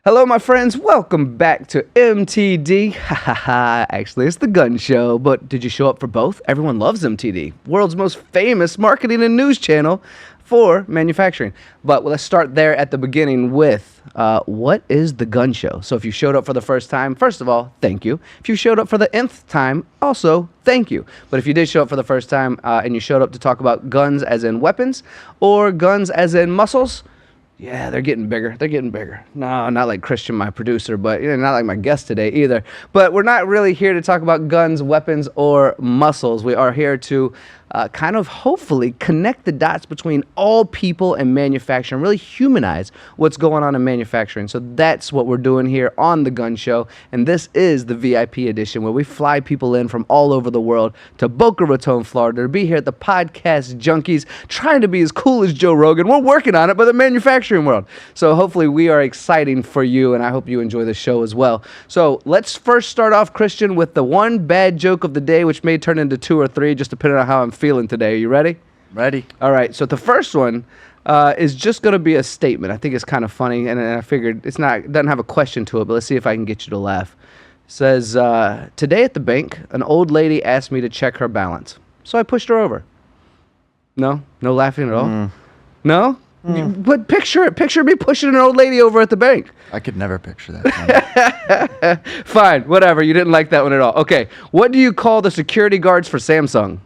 Hello, my friends. Welcome back to MTD. Actually, it's the gun show, but did you show up for both? Everyone loves MTD, world's most famous marketing and news channel for manufacturing. But let's start there at the beginning with what is the gun show? So if you showed up for the first time, first of all, thank you. If you showed up for the nth time, also thank you. But if you did show up for the first time and you showed up to talk about guns as in weapons or guns as in muscles, yeah, they're getting bigger. They're getting bigger. No, not like Christian, my producer, but not like my guest today either. But we're not really here to talk about guns, weapons, or muscles. We are here to kind of hopefully connect the dots between all people and manufacturing, really humanize what's going on in manufacturing. So that's what we're doing here on the Gun Show. And this is the VIP edition where we fly people in from all over the world to Boca Raton, Florida to be here at the Podcast Junkies, trying to be as cool as Joe Rogan. We're working on it, but the manufacturing world. So hopefully we are exciting for you, and I hope you enjoy the show as well. So let's first start off, Christian, with the one bad joke of the day, which may turn into two or three, just depending on how I'm feeling today. Are you ready? Ready. All right. So the first one is just going to be a statement. I think it's kind of funny, and I figured it doesn't have a question to it, but let's see if I can get you to laugh. It says, today at the bank, an old lady asked me to check her balance. So I pushed her over. No? No laughing at all? No? But picture it. Picture me pushing an old lady over at the bank. I could never picture that. Fine. Whatever. You didn't like that one at all. Okay. What do you call the security guards for Samsung?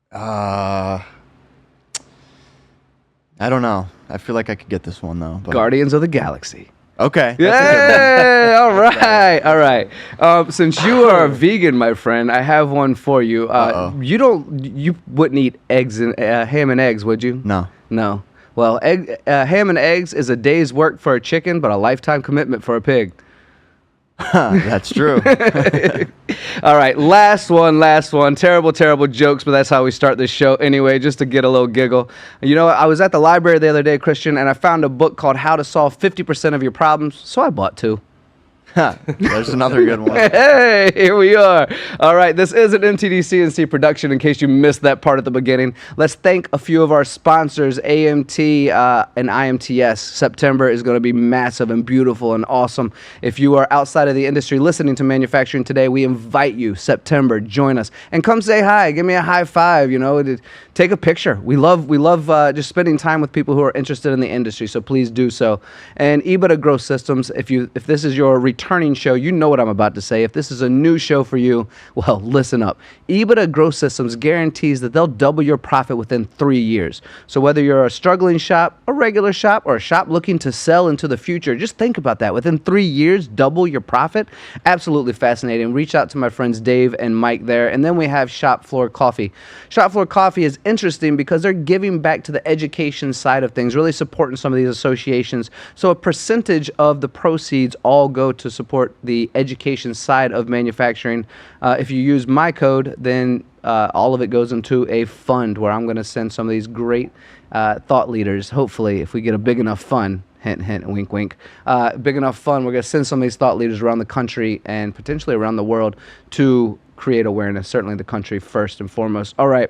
I don't know. I feel like I could get this one, though. But... Guardians of the Galaxy. Okay. Yay! All right. All right. Since you are a vegan, my friend, I have one for you. You wouldn't eat eggs and ham and eggs, would you? No. No. Well, ham and eggs is a day's work for a chicken, but a lifetime commitment for a pig. That's true. All right, last one. Terrible jokes, but that's how we start this show anyway, just to get a little giggle. You know, I was at the library the other day, Christian, and I found a book called How to Solve 50% of Your Problems, so I bought two. There's another good one. Hey, here we are. All right, this is an MTDCNC production in case you missed that part at the beginning. Let's thank a few of our sponsors, AMT and IMTS. September is going to be massive and beautiful and awesome. If you are outside of the industry listening to manufacturing today, we invite you, September, join us. And come say hi. Give me a high five, take a picture. We love just spending time with people who are interested in the industry, so please do so. And EBITDA Growth Systems, if this is your returning show, you know what I'm about to say. If this is a new show for you, well, listen up. EBITDA Growth Systems guarantees that they'll double your profit within 3 years. So whether you're a struggling shop, a regular shop, or a shop looking to sell into the future, just think about that. Within 3 years, double your profit. Absolutely fascinating. Reach out to my friends Dave and Mike there. And then we have Shop Floor Coffee. Shop Floor Coffee is interesting because they're giving back to the education side of things, really supporting some of these associations. So a percentage of the proceeds all go to support the education side of manufacturing. If you use my code, then all of it goes into a fund where I'm going to send some of these great thought leaders. Hopefully, if we get a big enough fund, hint, hint, wink, wink, big enough fund, we're going to send some of these thought leaders around the country and potentially around the world to create awareness, certainly the country first and foremost. All right.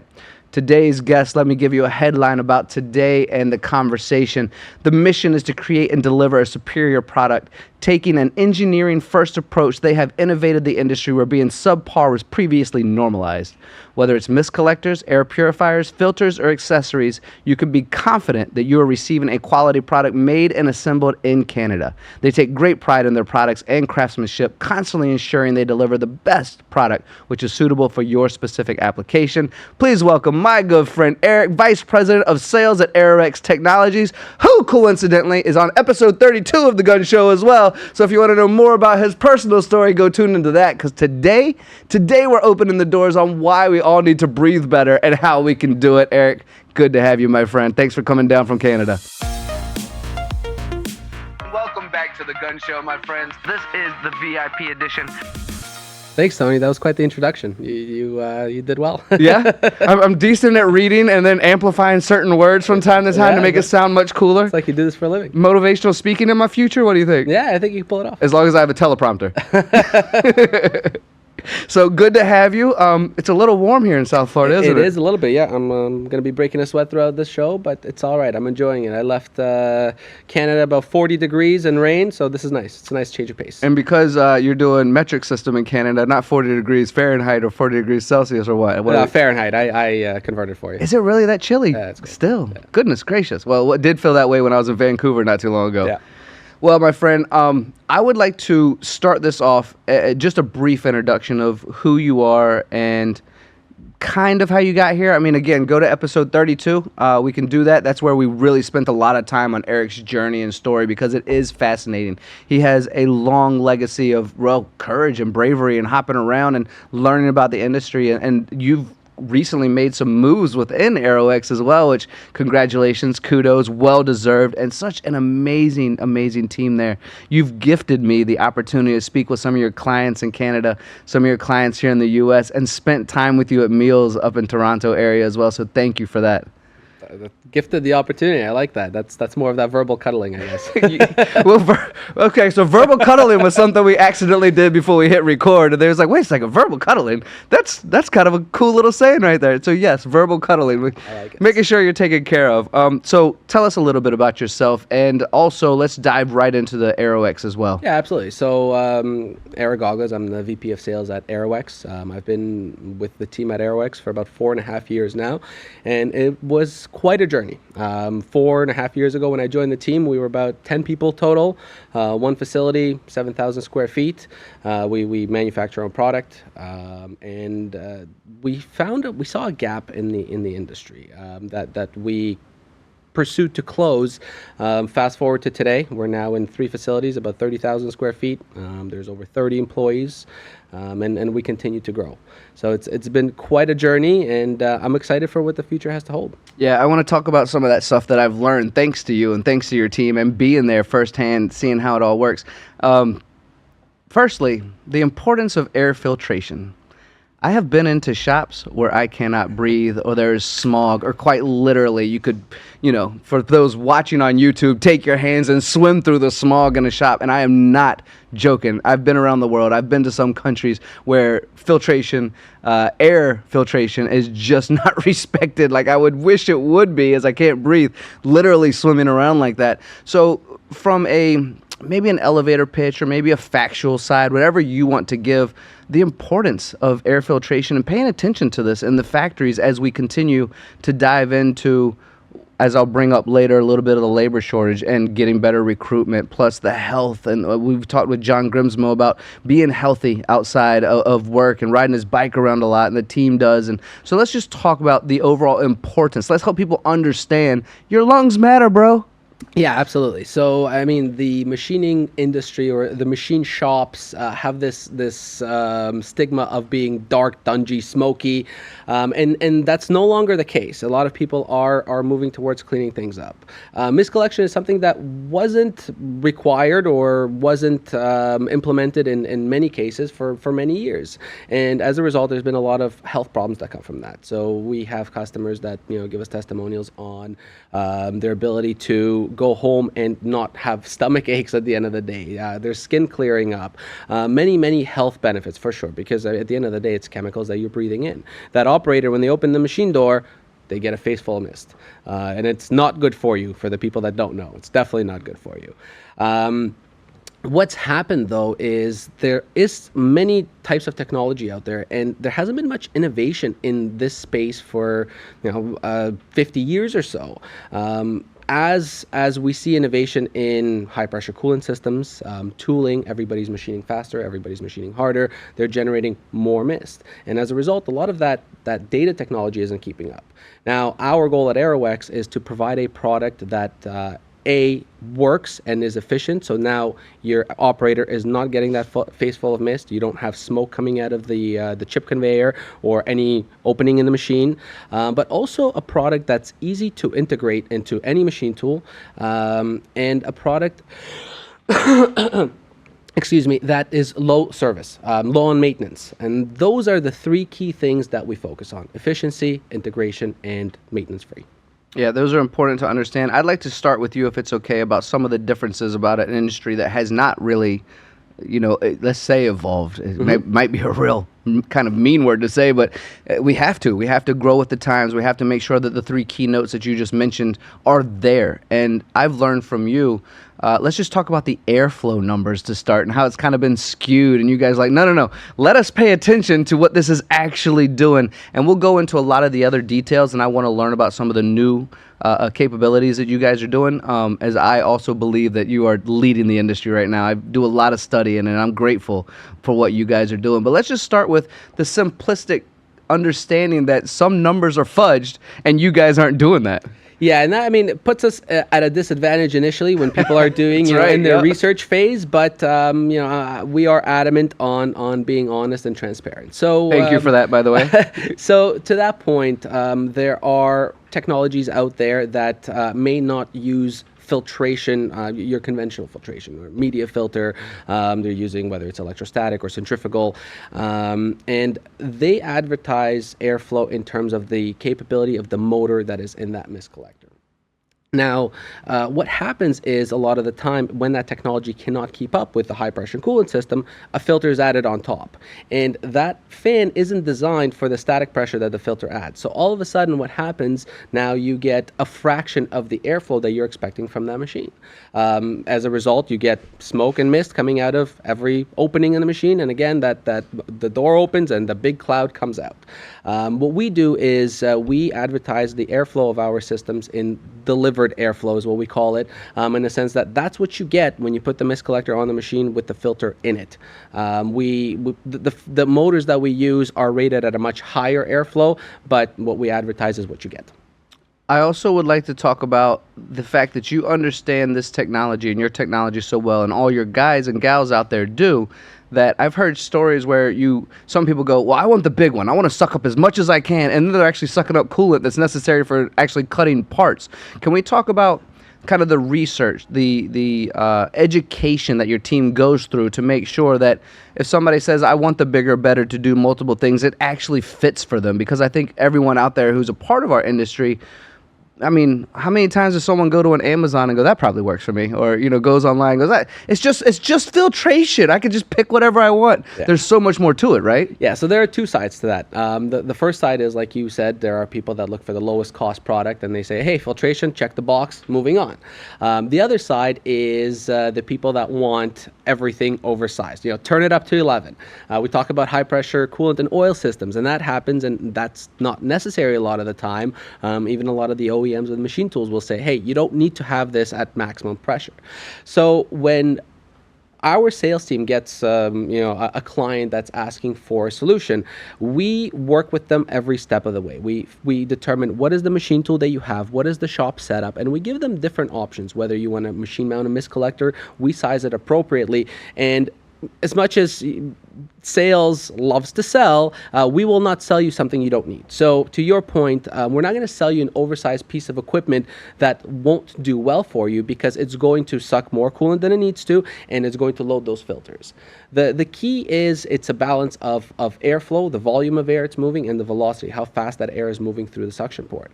Today's guest, let me give you a headline about today and the conversation. The mission is to create and deliver a superior product. Taking an engineering-first approach, they have innovated the industry where being subpar was previously normalized. Whether it's mist collectors, air purifiers, filters, or accessories, you can be confident that you are receiving a quality product made and assembled in Canada. They take great pride in their products and craftsmanship, constantly ensuring they deliver the best product, which is suitable for your specific application. Please welcome my good friend Erik, Vice President of Sales at Aeroex Technologies, who coincidentally is on episode 32 of The Gun Show as well. So if you want to know more about his personal story, go tune into that, because today we're opening the doors on why we all need to breathe better and how we can do it. Erik, good to have you, my friend. Thanks for coming down from Canada. Welcome back to The Gun Show, my friends. This is the VIP edition. Thanks, Tony. That was quite the introduction. You did well. Yeah? I'm decent at reading and then amplifying certain words from time to time to make it sound much cooler. It's like you do this for a living. Motivational speaking in my future? What do you think? Yeah, I think you can pull it off. As long as I have a teleprompter. So good to have you. It's a little warm here in South Florida, isn't it? It is a little bit, yeah. I'm going to be breaking a sweat throughout this show, but it's all right. I'm enjoying it. I left Canada about 40 degrees and rain, so this is nice. It's a nice change of pace. And because you're doing metric system in Canada, not 40 degrees Fahrenheit or 40 degrees Celsius or what? Fahrenheit. I converted for you. Is it really that chilly? Yeah, it's good. Still. Yeah. Goodness gracious. Well, it did feel that way when I was in Vancouver not too long ago. Yeah. Well, my friend, I would like to start this off just a brief introduction of who you are and kind of how you got here. I mean, again, go to episode 32. We can do that. That's where we really spent a lot of time on Erik's journey and story because it is fascinating. He has a long legacy of courage and bravery and hopping around and learning about the industry. And you've recently made some moves within Aeroex as well, which congratulations, kudos, well deserved, and such an amazing team there. You've gifted me the opportunity to speak with some of your clients in Canada, some of your clients here in the US, and spent time with you at meals up in Toronto area as well, so thank you for that. Gifted the opportunity. I like that. That's more of that verbal cuddling, I guess. Okay, so verbal cuddling was something we accidentally did before we hit record, and there's like, wait a second, verbal cuddling? That's kind of a cool little saying right there. So yes, verbal cuddling. I like it. Making sure you're taken care of. So tell us a little bit about yourself, and also let's dive right into the Aeroex as well. Yeah, absolutely. So Erik Goglidze, I'm the VP of Sales at Aeroex. I've been with the team at Aeroex for about 4.5 years now, and it was quite a journey. 4.5 years ago when I joined the team, we were about 10 people total, one facility, 7,000 square feet. We manufacture our own product, and we saw a gap in the industry that we pursued to close. Fast forward to today, we're now in 3 facilities, about 30,000 square feet. There's over 30 employees, and we continue to grow. So it's been quite a journey, and I'm excited for what the future has to hold. Yeah, I want to talk about some of that stuff that I've learned thanks to you and thanks to your team and being there firsthand, seeing how it all works. Firstly, the importance of air filtration. I have been into shops where I cannot breathe or there's smog, or quite literally you could, for those watching on YouTube, take your hands and swim through the smog in a shop. And I am not joking. I've been around the world. I've been to some countries where filtration, air filtration is just not respected like I would wish it would be, as I can't breathe, literally swimming around like that. So from maybe an elevator pitch or maybe a factual side, whatever you want to give, the importance of air filtration and paying attention to this in the factories as we continue to dive into, as I'll bring up later, a little bit of the labor shortage and getting better recruitment, plus the health. And we've talked with John Grimsmo about being healthy outside of work and riding his bike around a lot, and the team does. And so let's just talk about the overall importance. Let's help people understand your lungs matter, bro. Yeah, absolutely. So, I mean, the machining industry or the machine shops have this stigma of being dark, dungy, smoky, and that's no longer the case. A lot of people are moving towards cleaning things up. Mist collection is something that wasn't required or wasn't implemented in many cases for many years, and as a result, there's been a lot of health problems that come from that. So we have customers that give us testimonials on their ability to go home and not have stomach aches at the end of the day. Their skin clearing up. Many health benefits for sure, because at the end of the day, it's chemicals that you're breathing in. That operator, when they open the machine door, they get a face full of mist. And it's not good for you, for the people that don't know. It's definitely not good for you. What's happened, though, is there is many types of technology out there, and there hasn't been much innovation in this space for 50 years or so. As we see innovation in high-pressure coolant systems, tooling, everybody's machining faster, everybody's machining harder, they're generating more mist. And as a result, a lot of that data technology isn't keeping up. Now, our goal at Aeroex is to provide a product that works and is efficient. So now your operator is not getting that face full of mist. You don't have smoke coming out of the chip conveyor or any opening in the machine, but also a product that's easy to integrate into any machine tool, and a product that is low service, low on maintenance. And those are the 3 key things that we focus on: efficiency, integration, and maintenance free. Yeah, those are important to understand. I'd like to start with you, if it's okay, about some of the differences about an industry that has not really let's say evolved. It might be a real kind of mean word to say, but we have to grow with the times. We have to make sure that the three keynotes that you just mentioned are there. And I've learned from you, let's just talk about the airflow numbers to start and how it's kind of been skewed. And you guys are like, no, let us pay attention to what this is actually doing. And we'll go into a lot of the other details, and I want to learn about some of the new capabilities that you guys are doing, as I also believe that you are leading the industry right now. I do a lot of studying, and I'm grateful for what you guys are doing. But let's just start with the simplistic understanding that some numbers are fudged, and you guys aren't doing that. Yeah, and that, I mean, it puts us at a disadvantage initially when people are doing, in their research phase. But we are adamant on being honest and transparent. So thank you for that, by the way. So to that point, there are technologies out there that may not use filtration, your conventional filtration or media filter. They're using whether it's electrostatic or centrifugal, and they advertise airflow in terms of the capability of the motor that is in that mist collector. Now, what happens is a lot of the time when that technology cannot keep up with the high pressure coolant system, a filter is added on top. And that fan isn't designed for the static pressure that the filter adds. So all of a sudden what happens, now you get a fraction of the airflow that you're expecting from that machine. As a result, you get smoke and mist coming out of every opening in the machine. And again, that the door opens and the big cloud comes out. What we do is we advertise the airflow of our systems in delivered airflow is what we call it, in the sense that that's what you get when you put the mist collector on the machine with the filter in it. The motors that we use are rated at a much higher airflow, but what we advertise is what you get. I also would like to talk about the fact that you understand this technology and your technology so well, and all your guys and gals out there do, that I've heard stories where some people go, well, I want the big one. I want to suck up as much as I can, and then they're actually sucking up coolant that's necessary for actually cutting parts. Can we talk about kind of the research, the education that your team goes through to make sure that if somebody says, I want the bigger, better to do multiple things, it actually fits for them? Because I think everyone out there who's a part of our industry, I mean, how many times does someone go to an Amazon and go, that probably works for me? Or, goes online and goes, that it's just filtration. I can just pick whatever I want. Yeah. There's so much more to it, right? Yeah, so there are two sides to that. The first side is, like you said, there are people that look for the lowest cost product and they say, hey, filtration, check the box, moving on. The other side is the people that want everything oversized. Turn it up to 11. We talk about high pressure coolant and oil systems, and that happens, and that's not necessary a lot of the time. Even a lot of the OEMs with machine tools will say, hey, you don't need to have this at maximum pressure. So when our sales team gets a client that's asking for a solution, we work with them every step of the way. We determine what is the machine tool that you have, what is the shop setup, and we give them different options. Whether you want to machine mount a mist collector, we size it appropriately. And as much as sales loves to sell, we will not sell you something you don't need. So to your point, we're not going to sell you an oversized piece of equipment that won't do well for you, because it's going to suck more coolant than it needs to, and it's going to load those filters. The key is it's a balance of airflow, the volume of air it's moving, and the velocity, how fast that air is moving through the suction port.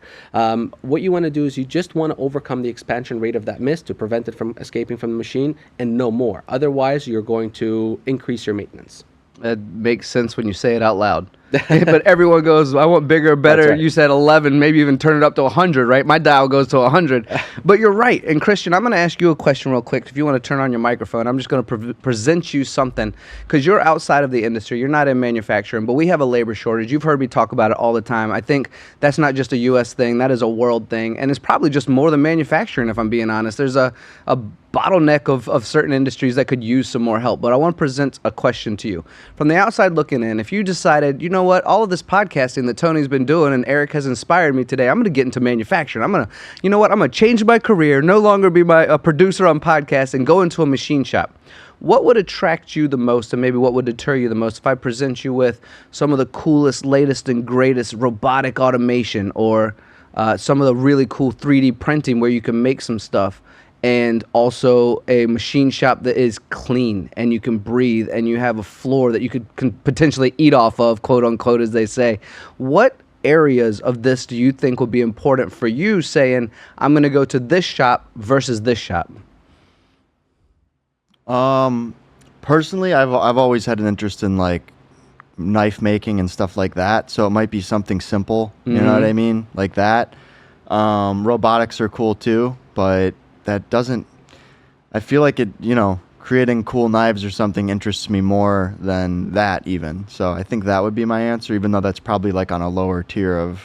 What you want to do is you just want to overcome the expansion rate of that mist to prevent it from escaping from the machine, and no more. Otherwise, you're going to increase your maintenance. That makes sense when you say it out loud. But everyone goes, I want bigger, better. Right. You said 11, maybe even turn it up to 100, right? My dial goes to 100. But you're right. And Christian, I'm going to ask you a question real quick. If you want to turn on your microphone, I'm just going to present you something, because you're outside of the industry. You're not in manufacturing, but we have a labor shortage. You've heard me talk about it all the time. I think that's not just a U.S. thing. That is a world thing. And it's probably just more than manufacturing, if I'm being honest. There's a bottleneck of certain industries that could use some more help. But I want to present a question to you. From the outside looking in, if you decided, you know what, all of this podcasting that Tony's been doing and Erik has inspired me today, I'm going to get into manufacturing. I'm going to change my career, no longer be a producer on podcasts, and go into a machine shop. What would attract you the most, and maybe what would deter you the most, if I present you with some of the coolest, latest, and greatest robotic automation, or some of the really cool 3D printing where you can make some stuff, and also a machine shop that is clean and you can breathe and you have a floor that you can potentially eat off of, quote unquote, as they say? What areas of this do you think would be important for you, saying, I'm going to go to this shop versus this shop? Personally, I've always had an interest in like knife making and stuff like that. So it might be something simple. You know what I mean? Like that. Robotics are cool too, but that doesn't. I feel like it. Creating cool knives or something interests me more than that even. So I think that would be my answer, even though that's probably like on a lower tier of.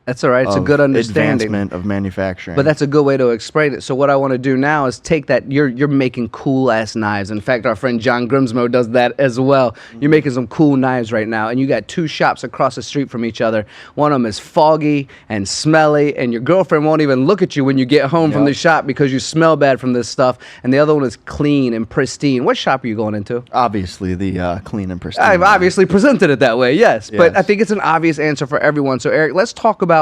That's all right. It's a good understanding. Advancement of manufacturing. But that's a good way to explain it. So what I want to do now is take that. You're making cool ass knives. In fact, our friend John Grimsmo does that as well. You're making some cool knives right now, and you got two shops across the street from each other. One of them is foggy and smelly, and your girlfriend won't even look at you when you get home from the shop because you smell bad from this stuff. And the other one is clean and pristine. What shop are you going into? Obviously the clean and pristine. I've obviously presented it that way, yes. But I think it's an obvious answer for everyone. So Eric, let's talk about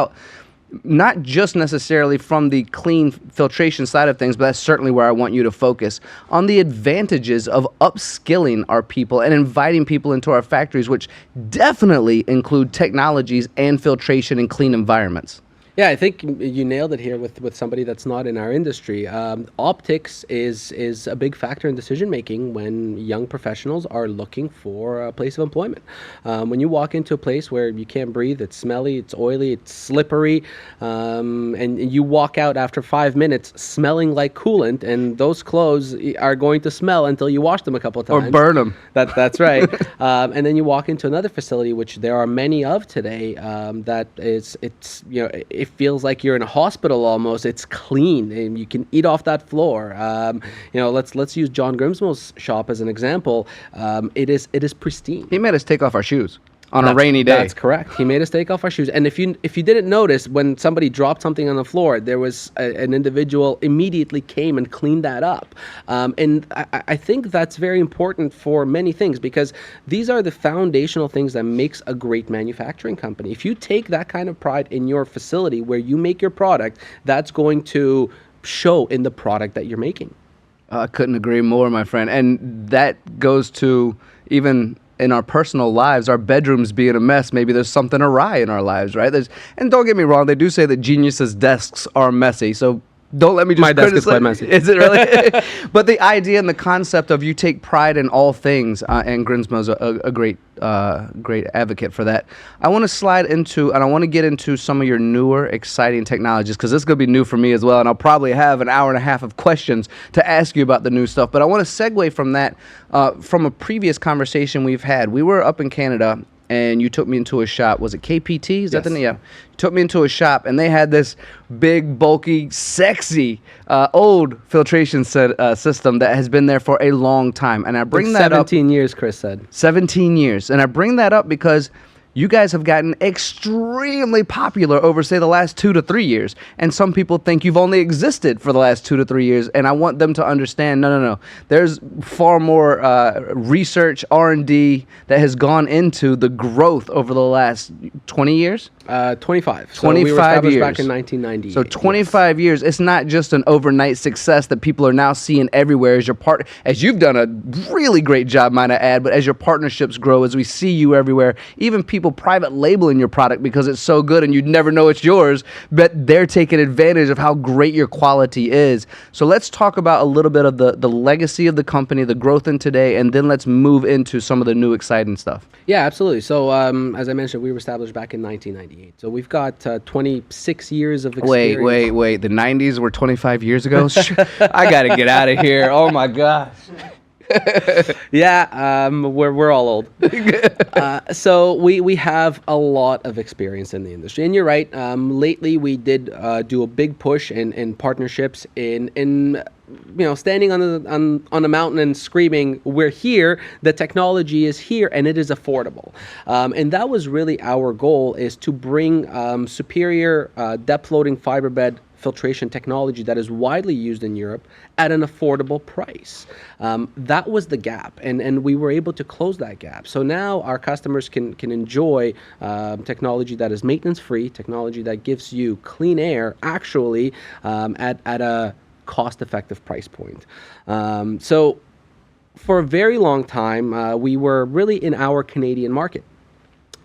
not just necessarily from the clean filtration side of things, but that's certainly where I want you to focus on the advantages of upskilling our people and inviting people into our factories, which definitely include technologies and filtration in clean environments. Yeah, I think you nailed it here with somebody that's not in our industry. Optics is a big factor in decision making when young professionals are looking for a place of employment. When you walk into a place where you can't breathe, it's smelly, it's oily, it's slippery, and you walk out after 5 minutes smelling like coolant, and those clothes are going to smell until you wash them a couple of times. Or burn them. That's right. And then you walk into another facility, which there are many of today, that it feels like you're in a hospital almost. It's clean and you can eat off that floor. Let's use John Grimsmo's shop as an example. It is pristine. He made us take off our shoes on a rainy day. That's correct. He made us take off our shoes. And if you didn't notice, when somebody dropped something on the floor, there was an individual immediately came and cleaned that up. And I think that's very important for many things, because these are the foundational things that makes a great manufacturing company. If you take that kind of pride in your facility where you make your product, that's going to show in the product that you're making. I couldn't agree more, my friend. And that goes to even in our personal lives, our bedrooms being a mess. Maybe there's something awry in our lives, right? And don't get me wrong, they do say that geniuses' desks are messy. So don't let me just My desk is quite messy. Is it really? But the idea and the concept of you take pride in all things, and Grimsmo's a great advocate for that. I want to slide into, and I want to get into some of your newer, exciting technologies, because this is going to be new for me as well, and I'll probably have an hour and a half of questions to ask you about the new stuff. But I want to segue from that, from a previous conversation we've had. We were up in Canada, and you took me into a shop. Was it KPT? Is that the name? Yeah. You took me into a shop, and they had this big, bulky, sexy, old filtration system that has been there for a long time. And I bring that up. 17 years, Chris said. 17 years. And I bring that up because you guys have gotten extremely popular over, say, the last 2 to 3 years. And some people think you've only existed for the last 2 to 3 years. And I want them to understand, no. There's far more research, R&D that has gone into the growth over the last 20 years? 25. So we were established back in 1998. So 25 years. It's not just an overnight success that people are now seeing everywhere as you've done a really great job, might I add, but as your partnerships grow, as we see you everywhere, even people private labeling your product because it's so good and you'd never know it's yours, but they're taking advantage of how great your quality is. So let's talk about a little bit of the legacy of the company, the growth in today, and then let's move into some of the new exciting stuff. Yeah, absolutely. So as I mentioned, we were established back in 1998. So we've got 26 years of experience. Wait. The 90s were 25 years ago? I got to get out of here. Oh, my gosh. Yeah, we're all old. So we have a lot of experience in the industry, and you're right. Lately, we did do a big push in partnerships in standing on a mountain and screaming, "We're here! The technology is here, and it is affordable." And that was really our goal: is to bring superior depth loading fiber bed filtration technology that is widely used in Europe at an affordable price. That was the gap, and we were able to close that gap. So now our customers can enjoy technology that is maintenance-free, technology that gives you clean air, actually, at a cost-effective price point. So for a very long time, we were really in our Canadian market.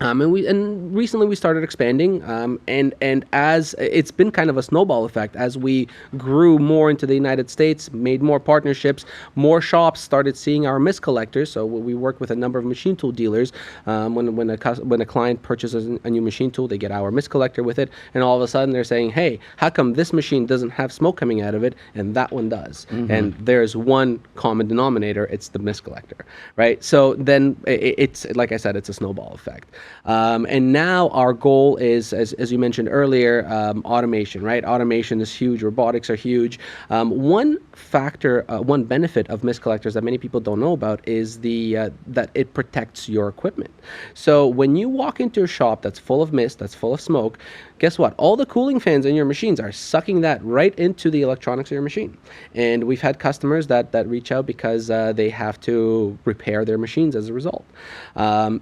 And recently we started expanding, and as it's been kind of a snowball effect as we grew more into the United States, made more partnerships, more shops started seeing our mist collectors. So we work with a number of machine tool dealers. When a client purchases a new machine tool, they get our mist collector with it, and all of a sudden they're saying, "Hey, how come this machine doesn't have smoke coming out of it, and that one does?" And there's one common denominator: it's the mist collector, right? So then it's like I said, it's a snowball effect. And now our goal is, as you mentioned earlier, automation, right? Automation is huge. Robotics are huge. One factor, one benefit of mist collectors that many people don't know about is that it protects your equipment. So when you walk into a shop that's full of mist, that's full of smoke, guess what? All the cooling fans in your machines are sucking that right into the electronics of your machine. And we've had customers that reach out because they have to repair their machines as a result.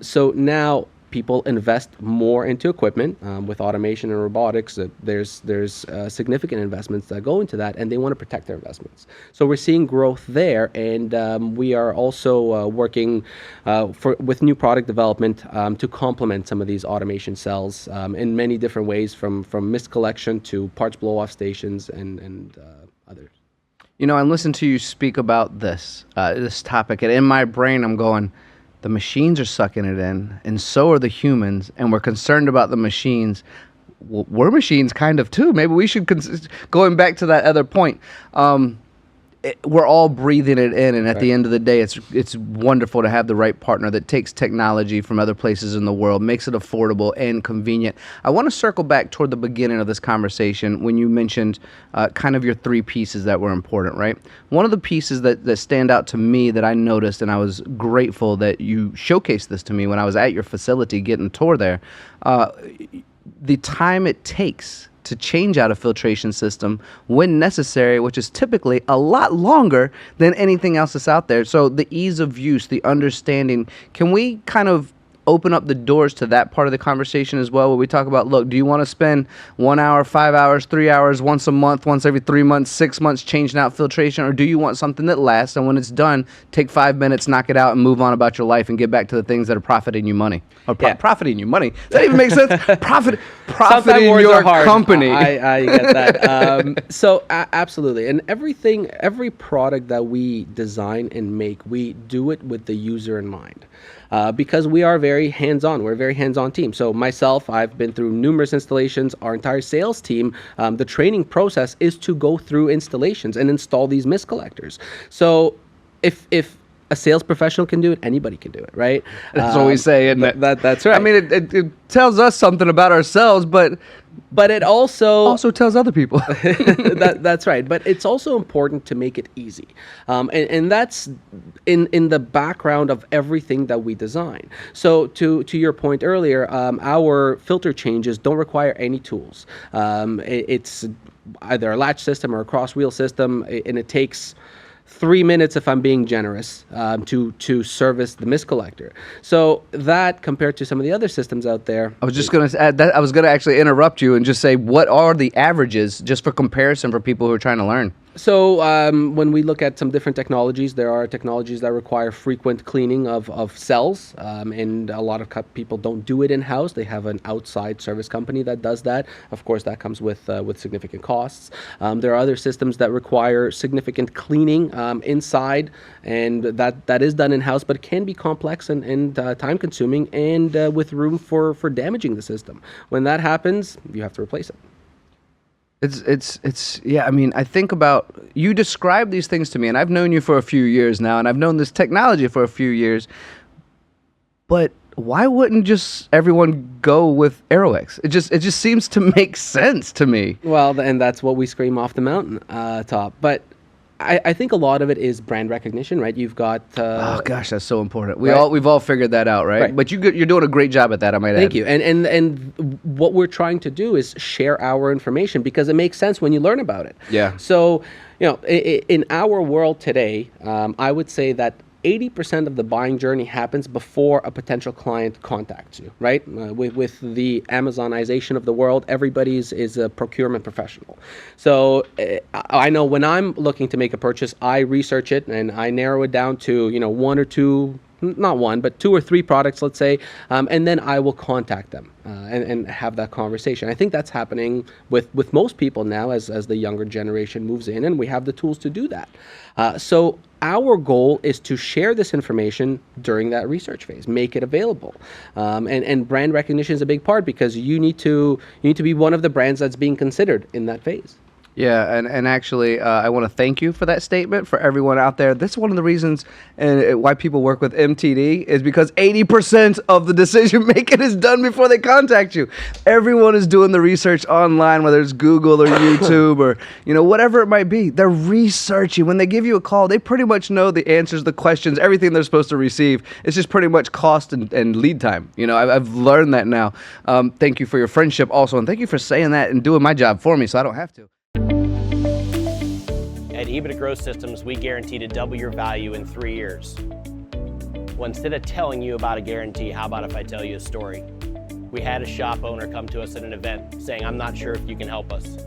So now people invest more into equipment with automation and robotics. There's significant investments that go into that, and they want to protect their investments. So we're seeing growth there, and we are also working with new product development to complement some of these automation cells in many different ways, from mist collection to parts blow-off stations and others. You know, I listened to you speak about this topic, and in my brain, I'm going, the machines are sucking it in, and so are the humans, and we're concerned about the machines. Well, we're machines kind of too. Maybe we should, going back to that other point, we're all breathing it in, and at the end of the day, it's wonderful to have the right partner that takes technology from other places in the world, makes it affordable and convenient. I want to circle back toward the beginning of this conversation when you mentioned kind of your three pieces that were important, right? One of the pieces that stand out to me that I noticed, and I was grateful that you showcased this to me when I was at your facility getting a tour there, the time it takes to change out a filtration system when necessary, which is typically a lot longer than anything else that's out there. So the ease of use, the understanding, can we kind of open up the doors to that part of the conversation as well, where we talk about, look, do you want to spend 1 hour, 5 hours, 3 hours, once a month, once every 3 months, 6 months changing out filtration, or do you want something that lasts, and when it's done, take 5 minutes, knock it out, and move on about your life and get back to the things that are profiting you money? Or profiting you money. Does that even make sense? Profiting your company. I get that. So absolutely. And every product that we design and make, we do it with the user in mind. Because we are very hands-on. We're a very hands-on team. So myself, I've been through numerous installations. Our entire sales team, the training process is to go through installations and install these mist collectors. So if a sales professional can do it, anybody can do it, right? That's what we say, isn't it? That's right. I mean, it tells us something about ourselves, but it also tells other people. That's right. But it's also important to make it easy. And that's in the background of everything that we design. So to your point earlier, our filter changes don't require any tools. It's either a latch system or a cross wheel system, and it takes 3 minutes, if I'm being generous, to service the mist collector. So that, compared to some of the other systems out there, I was just going to add that. I was going to actually interrupt you and just say, what are the averages, just for comparison, for people who are trying to learn? So when we look at some different technologies, there are technologies that require frequent cleaning of cells, and a lot of people don't do it in-house. They have an outside service company that does that. Of course, that comes with significant costs. There are other systems that require significant cleaning inside, and that is done in-house, but it can be complex and time-consuming, and with room for damaging the system. When that happens, you have to replace it. It's yeah, I mean, I think about, you describe these things to me, and I've known you for a few years now, and I've known this technology for a few years, but why wouldn't just everyone go with Aeroex? It just seems to make sense to me. Well, and that's what we scream off the mountain top. But I think a lot of it is brand recognition, right? You've got oh gosh, that's so important. We've all figured that out, right? But you're doing a great job at that, I might add. Thank you. And what we're trying to do is share our information, because it makes sense when you learn about it. Yeah. So, in our world today, I would say that 80% of the buying journey happens before a potential client contacts you, right? With the Amazonization of the world, everybody is a procurement professional. So I know when I'm looking to make a purchase, I research it and I narrow it down to 1 or 2 not one, but 2 or 3 products, let's say, and then I will contact them and have that conversation. I think that's happening with most people now as the younger generation moves in, and we have the tools to do that. So our goal is to share this information during that research phase, make it available, and brand recognition is a big part, because you need to be one of the brands that's being considered in that phase. Yeah, and actually, I want to thank you for that statement. For everyone out there, that's one of the reasons why people work with MTD, is because 80% of the decision making is done before they contact you. Everyone is doing the research online, whether it's Google or YouTube or whatever it might be. They're researching. When they give you a call, they pretty much know the answers, the questions, everything they're supposed to receive. It's just pretty much cost and lead time. I've learned that now. Thank you for your friendship also, and thank you for saying that and doing my job for me so I don't have to. At EBITDA Growth Systems, we guarantee to double your value in 3 years. Well, instead of telling you about a guarantee, how about if I tell you a story? We had a shop owner come to us at an event saying, I'm not sure if you can help us.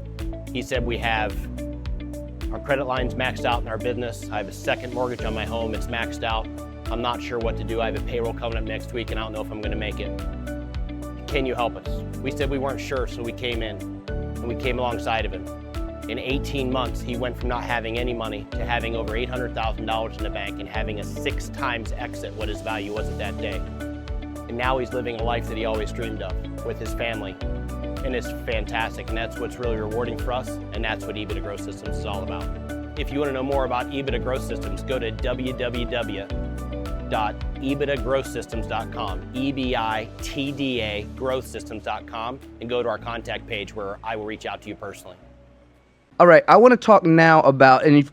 He said, we have our credit lines maxed out in our business. I have a second mortgage on my home, it's maxed out. I'm not sure what to do. I have a payroll coming up next week and I don't know if I'm gonna make it. Can you help us? We said we weren't sure, so we came in and we came alongside of him. In 18 months, he went from not having any money to having over $800,000 in the bank and having a 6 times exit what his value was at that day. And now he's living a life that he always dreamed of with his family. And it's fantastic, and that's what's really rewarding for us, and that's what EBITDA Growth Systems is all about. If you want to know more about EBITDA Growth Systems, go to www.ebitagrowthsystems.com, EBITDA growthsystems.com, and go to our contact page where I will reach out to you personally. All right, I want to talk now about, and you've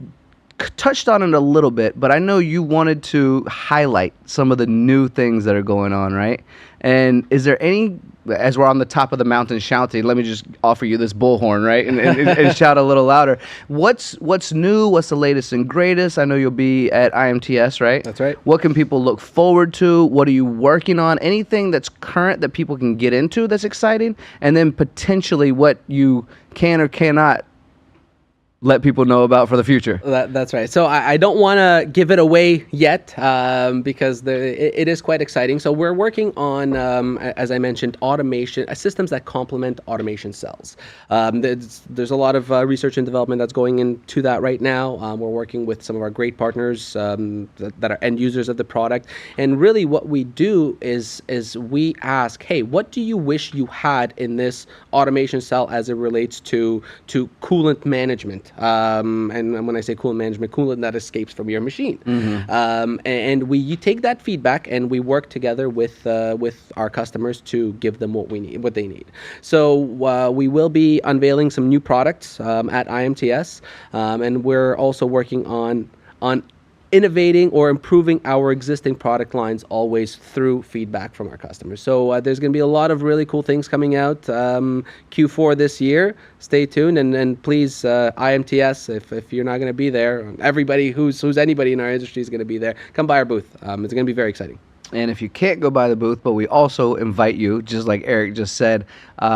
touched on it a little bit, but I know you wanted to highlight some of the new things that are going on, right? And is there any, as we're on the top of the mountain shouting, let me just offer you this bullhorn, right? And shout a little louder. What's new? What's the latest and greatest? I know you'll be at IMTS, right? That's right. What can people look forward to? What are you working on? Anything that's current that people can get into that's exciting? And then potentially what you can or cannot let people know about for the future. That's right. So I don't want to give it away yet because it is quite exciting. So we're working on, as I mentioned, automation, systems that complement automation cells. There's a lot of research and development that's going into that right now. We're working with some of our great partners that are end users of the product. And really what we do is we ask, hey, what do you wish you had in this automation cell as it relates to coolant management? And when I say coolant management, coolant that escapes from your machine. Mm-hmm. And you take that feedback and we work together with our customers to give them what they need. So we will be unveiling some new products at IMTS, and we're also working on innovating or improving our existing product lines always through feedback from our customers. So there's going to be a lot of really cool things coming out Q4 this year. Stay tuned, and please, IMTS, if you're not going to be there, everybody who's anybody in our industry is going to be there. Come by our booth. It's going to be very exciting. And if you can't go by the booth, but we also invite you, just like Erik just said,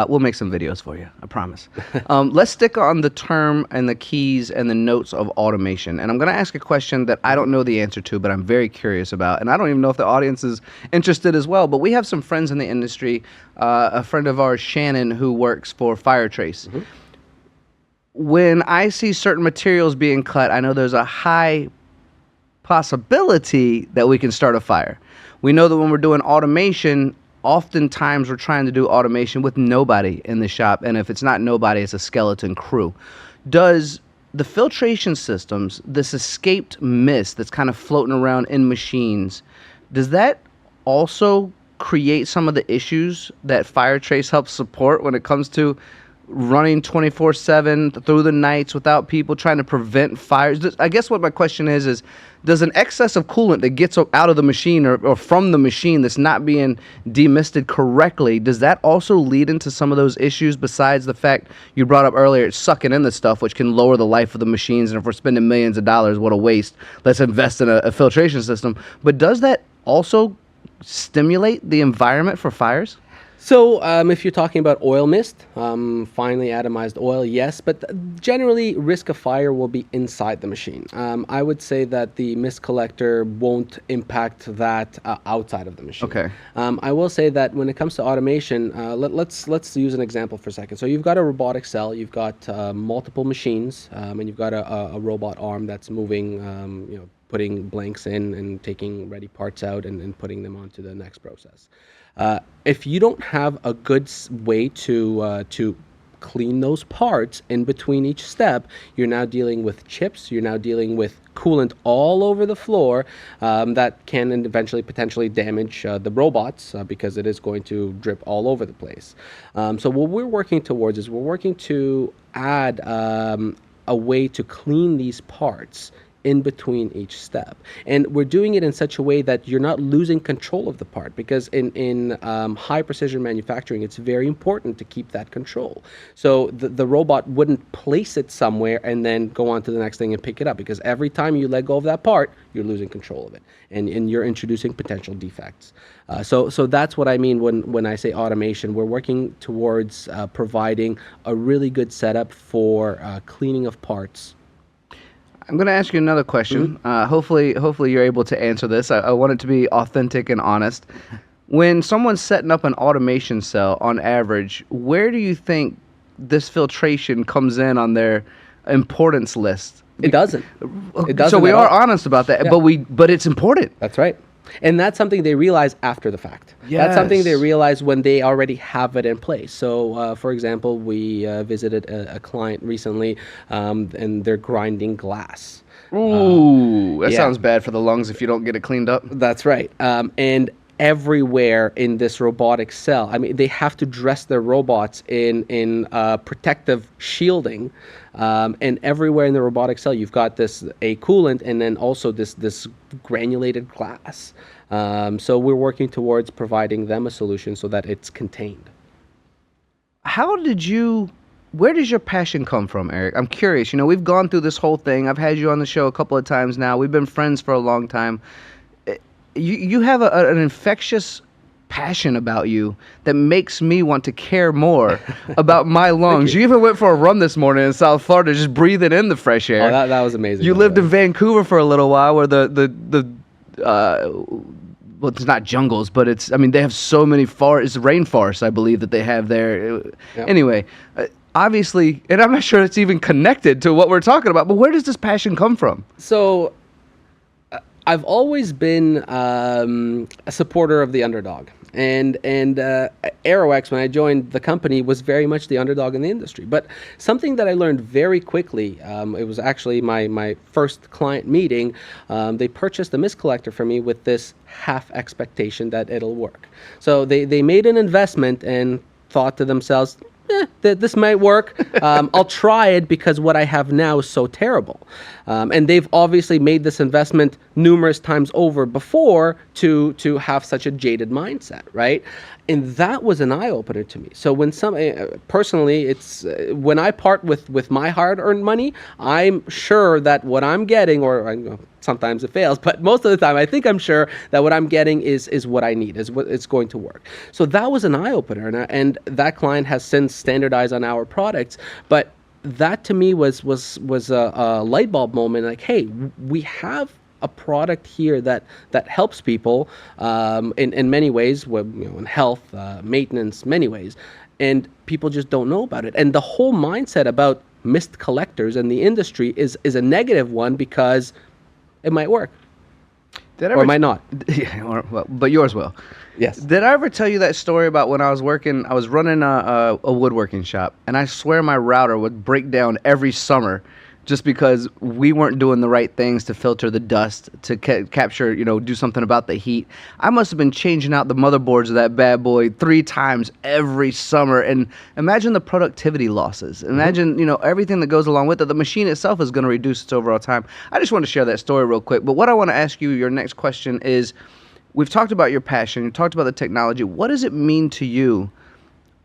we'll make some videos for you, I promise. Let's stick on the term and the keys and the notes of automation. And I'm going to ask a question that I don't know the answer to, but I'm very curious about. And I don't even know if the audience is interested as well. But we have some friends in the industry, a friend of ours, Shannon, who works for Firetrace. Mm-hmm. When I see certain materials being cut, I know there's a high possibility that we can start a fire. We know that when we're doing automation, oftentimes we're trying to do automation with nobody in the shop. And if it's not nobody, it's a skeleton crew. Does the filtration systems, this escaped mist that's kind of floating around in machines, does that also create some of the issues that Firetrace helps support when it comes to running 24/7 through the nights without people, trying to prevent fires? I guess what my question is does an excess of coolant that gets out of the machine or from the machine that's not being demisted correctly, does that also lead into some of those issues besides the fact you brought up earlier, it's sucking in the stuff, which can lower the life of the machines, and if we're spending millions of dollars, what a waste. Let's invest in a filtration system. But does that also stimulate the environment for fires? So, if you're talking about oil mist, finely atomized oil, yes, but generally, risk of fire will be inside the machine. I would say that the mist collector won't impact that outside of the machine. Okay. I will say that when it comes to automation, let's use an example for a second. So you've got a robotic cell, you've got multiple machines, and you've got a robot arm that's moving, putting blanks in and taking ready parts out and putting them onto the next process. If you don't have a good way to clean those parts in between each step, you're now dealing with chips, you're now dealing with coolant all over the floor that can eventually potentially damage the robots because it is going to drip all over the place. So what we're working towards is we're working to add a way to clean these parts in between each step, and we're doing it in such a way that you're not losing control of the part, because in high precision manufacturing, it's very important to keep that control. So the robot wouldn't place it somewhere and then go on to the next thing and pick it up, because every time you let go of that part, you're losing control of it, and you're introducing potential defects. So that's what I mean when I say automation. We're working towards providing a really good setup for cleaning of parts. I'm going to ask you another question. Hopefully you're able to answer this. I want it to be authentic and honest. When someone's setting up an automation cell, on average, where do you think this filtration comes in on their importance list? It doesn't. It doesn't. So we are honest about that, Yeah. but it's important. That's right. And that's something they realize after the fact. That's something they realize when they already have it in place. So, for example, we visited a client recently, and they're grinding glass. Ooh, that yeah. sounds bad for the lungs if you don't get it cleaned up. That's right. And everywhere in this robotic cell, I mean, they have to dress their robots in protective shielding, and everywhere in the robotic cell, you've got a coolant, and then also this granulated glass. So we're working towards providing them a solution so that it's contained. Where does your passion come from, Erik? I'm curious. We've gone through this whole thing. I've had you on the show a couple of times now. We've been friends for a long time. You have an infectious passion about you that makes me want to care more about my lungs. You even went for a run this morning in South Florida, just breathing in the fresh air. Oh, that was amazing. You lived in Vancouver for a little while, where well, it's not jungles, but they have so many forests, rainforests, I believe, that they have there. Yep. Anyway, obviously, and I'm not sure it's even connected to what we're talking about, but where does this passion come from? So I've always been a supporter of the underdog. And Aeroex, when I joined the company, was very much the underdog in the industry. But something that I learned very quickly, it was actually my first client meeting, they purchased a mist collector for me with this half expectation that it'll work. So they made an investment and thought to themselves, this might work. I'll try it because what I have now is so terrible. And they've obviously made this investment numerous times over before to have such a jaded mindset, right? And that was an eye-opener to me. So when personally, it's when I part with my hard-earned money, I'm sure that what I'm getting, or sometimes it fails, but most of the time I think I'm sure that what I'm getting is what I need, is what it's going to work. So that was an eye-opener, and that client has since standardized on our products. But that to me was a light bulb moment. Like, hey, we have a product here that helps people in many ways, in health, maintenance, many ways, and people just don't know about it. And the whole mindset about mist collectors and the industry is a negative one, because it might work, or it might not. Yeah, but yours will. Yes. Did I ever tell you that story about when I was running a woodworking shop, and I swear my router would break down every summer just because we weren't doing the right things to filter the dust, to capture, do something about the heat. I must have been changing out the motherboards of that bad boy 3 times every summer. And imagine the productivity losses. Imagine, everything that goes along with it. The machine itself is going to reduce its overall time. I just want to share that story real quick. But what I want to ask you, your next question is, we've talked about your passion. You've talked about the technology. What does it mean to you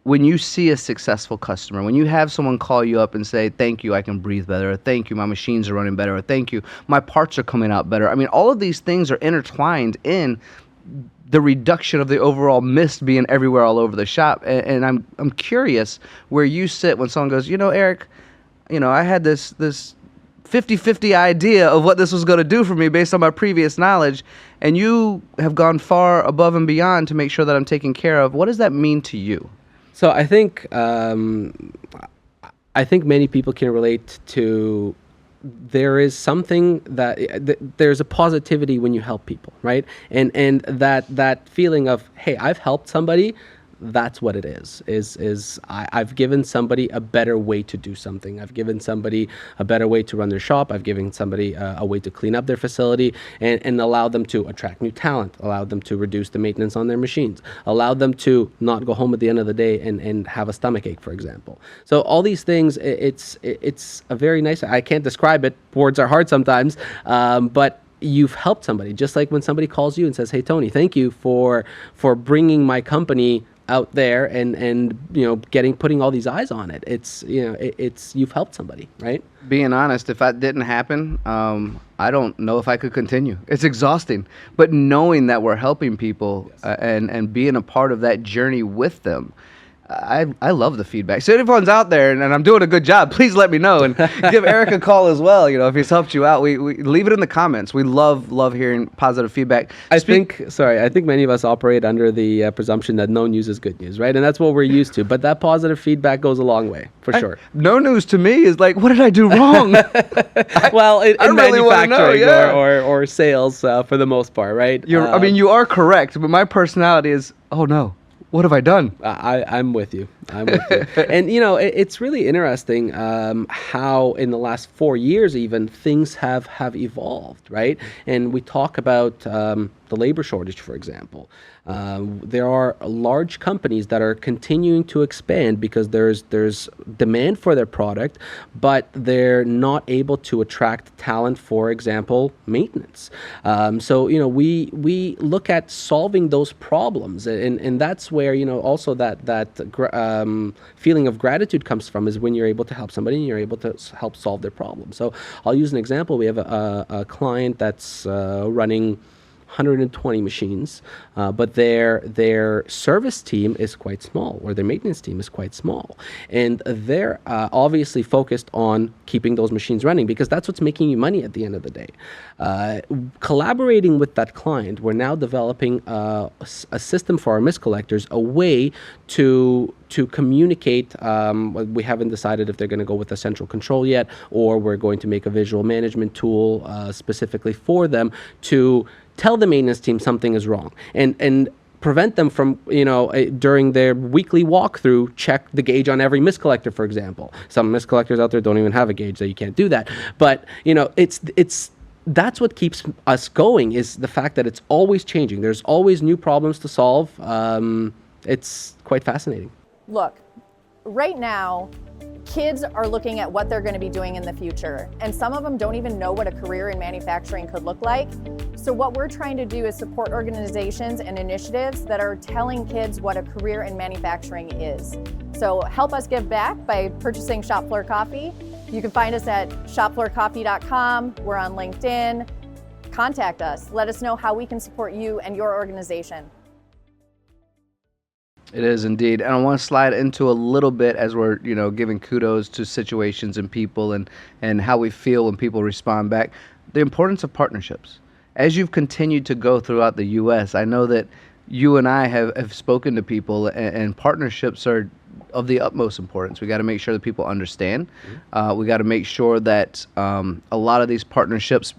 when you see a successful customer, when you have someone call you up and say, thank you, I can breathe better, or thank you, my machines are running better, or thank you, my parts are coming out better? I mean, all of these things are intertwined in the reduction of the overall mist being everywhere all over the shop. And I'm curious where you sit when someone goes, Erik, I had this 50-50 idea of what this was going to do for me based on my previous knowledge, and you have gone far above and beyond to make sure that I'm taken care of. What does that mean to you? So I think many people can relate to. There is something that there's a positivity when you help people, right? And that feeling of, hey, I've helped somebody. That's what it is I've given somebody a better way to do something. I've given somebody a better way to run their shop. I've given somebody a way to clean up their facility and allow them to attract new talent, allow them to reduce the maintenance on their machines, allow them to not go home at the end of the day and have a stomach ache, for example. So all these things, it's a very nice, I can't describe it. Words are hard sometimes, but you've helped somebody. Just like when somebody calls you and says, hey, Tony, thank you for bringing my company out there and putting all these eyes on it. It's you've helped somebody, right? Being honest, if that didn't happen, I don't know if I could continue. It's exhausting, but knowing that we're helping people, yes, and being a part of that journey with them, I love the feedback. So if anyone's out there and I'm doing a good job, please let me know and give Erik a call as well. If he's helped you out, we leave it in the comments. We love hearing positive feedback. I think many of us operate under the presumption that no news is good news, right? And that's what we're used to. But that positive feedback goes a long way, for sure. No news to me is like, what did I do wrong? Well, in really manufacturing know, yeah, or sales for the most part, right? You are correct, but my personality is, oh no. What have I done? I'm with you. And, it's really interesting how in the last 4 years even things have evolved, right? And we talk about the labor shortage, for example. There are large companies that are continuing to expand because there's demand for their product, but they're not able to attract talent, for example, maintenance. So we look at solving those problems, and that's where also that feeling of gratitude comes from, is when you're able to help somebody and you're able to help solve their problem. So I'll use an example. We have a client that's running 120 machines, but their service team is quite small, or their maintenance team is quite small. And they're obviously focused on keeping those machines running because that's what's making you money at the end of the day. Collaborating with that client, we're now developing a system for our mist collectors, a way to communicate. We haven't decided if they're going to go with a central control yet, or we're going to make a visual management tool specifically for them to tell the maintenance team something is wrong and prevent them from, during their weekly walkthrough, check the gauge on every mist collector, for example. Some mist collectors out there don't even have a gauge, so you can't do that. But, that's what keeps us going, is the fact that it's always changing. There's always new problems to solve. It's quite fascinating. Look, right now, kids are looking at what they're going to be doing in the future, and some of them don't even know what a career in manufacturing could look like. So what we're trying to do is support organizations and initiatives that are telling kids what a career in manufacturing is. So help us give back by purchasing Shop Floor Coffee. You can find us at shopfloorcoffee.com. We're on LinkedIn. Contact us. Let us know how we can support you and your organization. It is indeed. And I want to slide into a little bit as we're, giving kudos to situations and people and how we feel when people respond back. The importance of partnerships. As you've continued to go throughout the U.S., I know that you and I have spoken to people, and partnerships are of the utmost importance. We got to make sure that people understand. We got to make sure that a lot of these partnerships,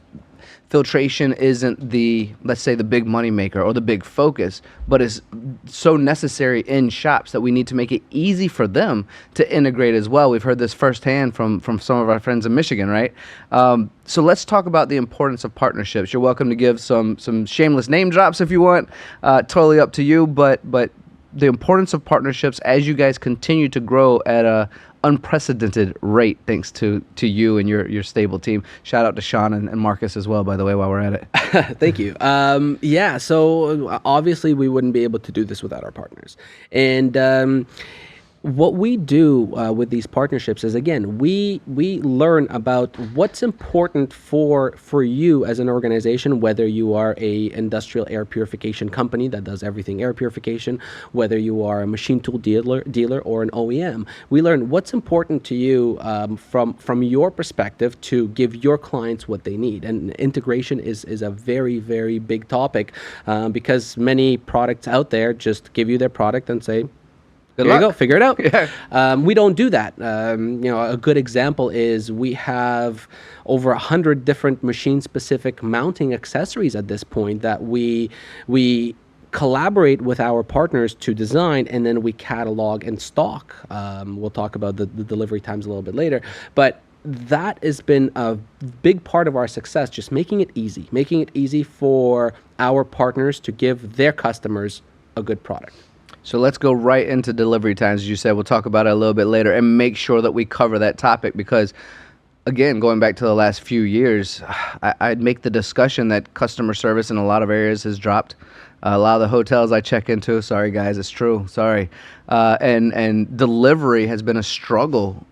filtration isn't the, let's say, the big money maker or the big focus, but is so necessary in shops that we need to make it easy for them to integrate as well. We've heard this firsthand from some of our friends in Michigan, right? So let's talk about the importance of partnerships. You're welcome to give some shameless name drops if you want. Totally up to you, but the importance of partnerships as you guys continue to grow at a unprecedented rate, thanks to you and your stable team. Shout out to Sean and Marcus as well, by the way, while we're at it. Thank you. So obviously we wouldn't be able to do this without our partners. And What we do with these partnerships is, again, we learn about what's important for you as an organization, whether you are a industrial air purification company that does everything air purification, whether you are a machine tool dealer or an OEM. We learn what's important to you from your perspective to give your clients what they need. And integration is a very, very big topic because many products out there just give you their product and say, Good there you luck. go, figure it out. Yeah. We don't do that. A good example is we have over 100 different machine-specific mounting accessories at this point that we collaborate with our partners to design, and then we catalog and stock. We'll talk about the delivery times a little bit later, but that has been a big part of our success, just making it easy for our partners to give their customers a good product. So let's go right into delivery times, as you said. We'll talk about it a little bit later and make sure that we cover that topic because, again, going back to the last few years, I'd make the discussion that customer service in a lot of areas has dropped. A lot of the hotels I check into, sorry guys, it's true, sorry. And delivery has been a struggle,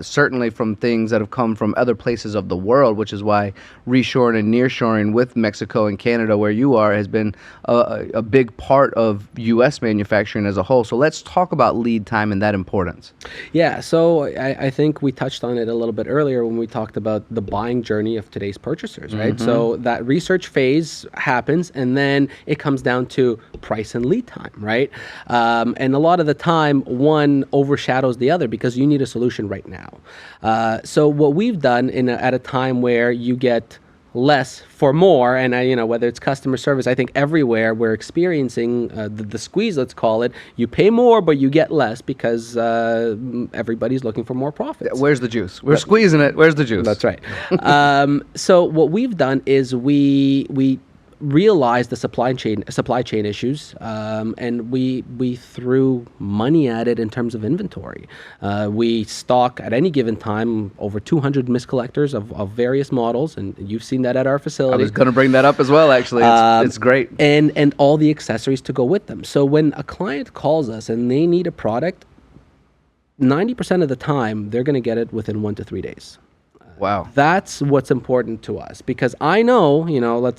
certainly from things that have come from other places of the world, which is why reshoring and nearshoring with Mexico and Canada, where you are, has been a big part of U.S. manufacturing as a whole. So let's talk about lead time and that importance. Yeah, so I think we touched on it a little bit earlier when we talked about the buying journey of today's purchasers, right? So that research phase happens, and then it comes down to price and lead time, right? And a lot of the time, one overshadows the other because you need a solution right now. So what we've done at a time where you get less for more, and whether it's customer service, I think everywhere we're experiencing the squeeze, let's call it. You pay more, but you get less because everybody's looking for more profits. Where's the juice? We're squeezing it. Where's the juice? That's right. So what we've done is we realized the supply chain issues, and we threw money at it in terms of inventory. We stock at any given time over 200 mist collectors of various models, and you've seen that at our facility. I was going to bring that up as well, actually. It's great. And all the accessories to go with them. So when a client calls us and they need a product, 90% of the time, they're going to get it within 1 to 3 days. Wow. That's what's important to us because I know,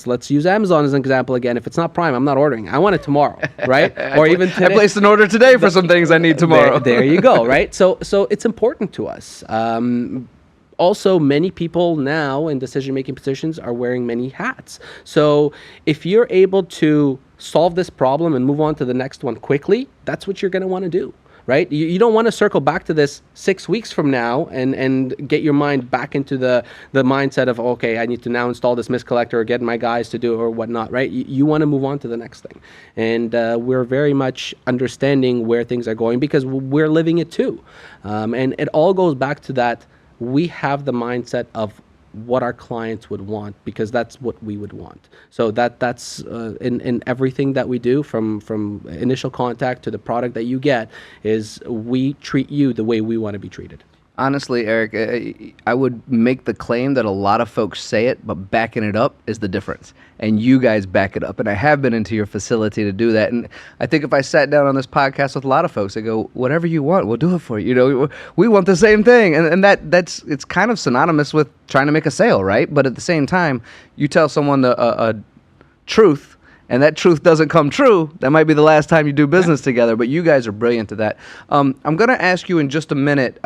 let's use Amazon as an example again. If it's not Prime, I'm not ordering. I want it tomorrow, right? Or even today. I placed an order today for some things I need tomorrow. There you go, right? So it's important to us. Also, many people now in decision-making positions are wearing many hats. So if you're able to solve this problem and move on to the next one quickly, that's what you're going to want to do. Right? You don't want to circle back to this 6 weeks from now and get your mind back into the mindset of, okay, I need to now install this mist collector or get my guys to do it or whatnot, right? You want to move on to the next thing. And we're very much understanding where things are going because we're living it too. And it all goes back to that we have the mindset of what our clients would want because that's what we would want. So that's in everything that we do from initial contact to the product that you get is we treat you the way we want to be treated. Honestly, Eric, I would make the claim that a lot of folks say it, but backing it up is the difference. And you guys back it up. And I have been into your facility to do that. And I think if I sat down on this podcast with a lot of folks, they go, whatever you want, we'll do it for you. We want the same thing. And it's kind of synonymous with trying to make a sale, right? But at the same time, you tell someone a truth, and that truth doesn't come true, that might be the last time you do business together, but you guys are brilliant at that. I'm going to ask you in just a minute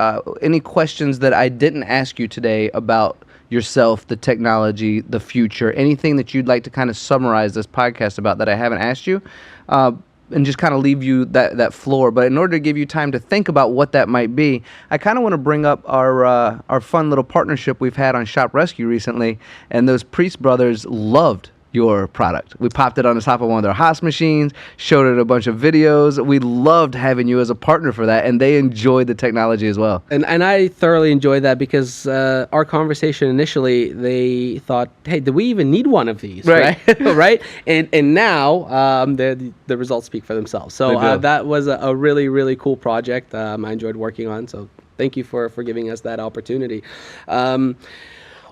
any questions that I didn't ask you today about yourself, the technology, the future, anything that you'd like to kind of summarize this podcast about that I haven't asked you, and just kind of leave you that floor. But in order to give you time to think about what that might be, I kind of want to bring up our fun little partnership we've had on Shop Rescue recently, and those Priest brothers loved your product. We popped it on the top of one of their Haas machines, showed it a bunch of videos. We loved having you as a partner for that, and they enjoyed the technology as well. And I thoroughly enjoyed that because our conversation initially, they thought, hey, do we even need one of these? Right. Right? And now the results speak for themselves. So that was a really, really cool project I enjoyed working on. So thank you for giving us that opportunity.